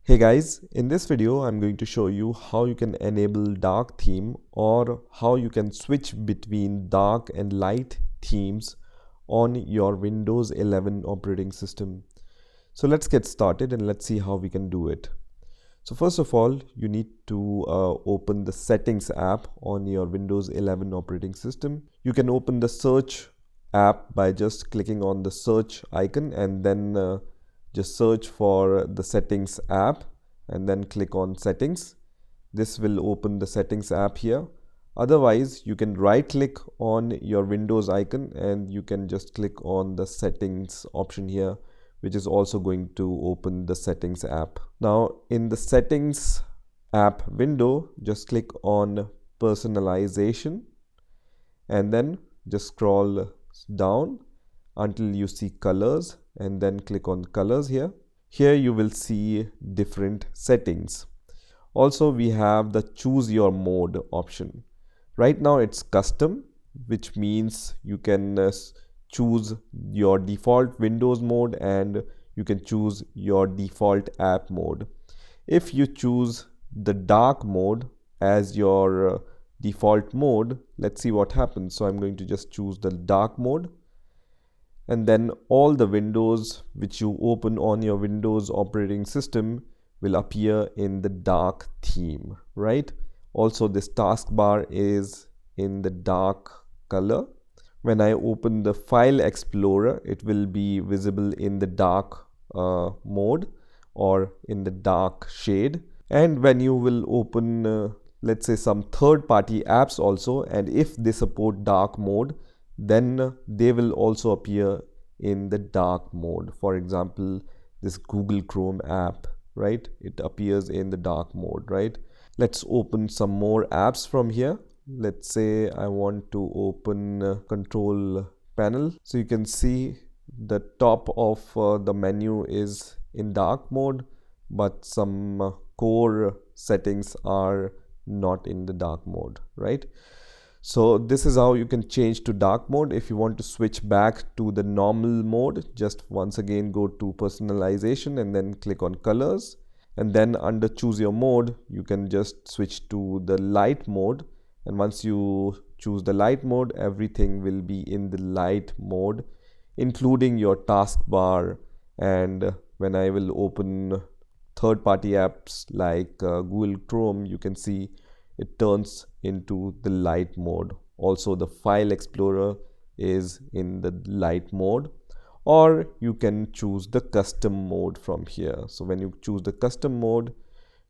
Hey guys, in this video I'm going to show you how you can enable dark theme or how you can switch between dark and light themes on your Windows 11 operating system. So let's get started and let's see how we can do it. So first of all, you need to open the settings app on your Windows 11 operating system. You can open the search app by just clicking on the search icon and then just search for the settings app and then click on settings. This will open the settings app here. Otherwise, you can right click on your Windows icon and you can just click on the settings option here, which is also going to open the settings app. Now in the settings app window, just click on personalization and then just scroll down until you see colors and then click on colors here. Here you will see different settings. Also we have the choose your mode option. Right now it's custom, which means you can choose your default Windows mode and you can choose your default app mode. If you choose the dark mode as your default mode, let's see what happens. So I'm going to just choose the dark mode, and then all the windows which you open on your Windows operating system will appear in the dark theme, right? Also this taskbar is in the dark color. When I open the file explorer, it will be visible in the dark mode or in the dark shade. And when you will open let's say some third-party apps also, and if they support dark mode, then they will also appear in the dark mode. For example, this Google Chrome app, right? It appears in the dark mode, right? Let's open some more apps from here. Let's say I want to open control panel. So you can see the top of the menu is in dark mode, but some core settings are not in the dark mode, right? So this is how you can change to dark mode. If you want to switch back to the normal mode, just once again go to personalization and then click on colors, and then under choose your mode you can just switch to the light mode. And once you choose the light mode, everything will be in the light mode, including your taskbar. And when I will open third-party apps like Google Chrome, you can see it turns into the light mode. Also the file explorer is in the light mode, or you can choose the custom mode from here. So when you choose the custom mode,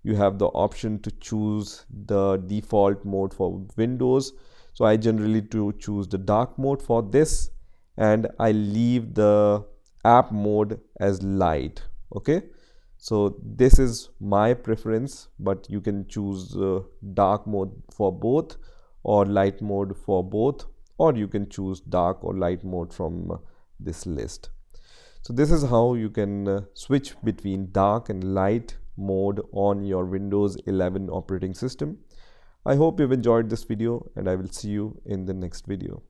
you have the option to choose the default mode for Windows. So I generally choose the dark mode for this, and I leave the app mode as light. Okay, so this is my preference, but you can choose dark mode for both or light mode for both, or you can choose dark or light mode from this list. So this is how you can switch between dark and light mode on your Windows 11 operating system. I hope you've enjoyed this video, and I will see you in the next video.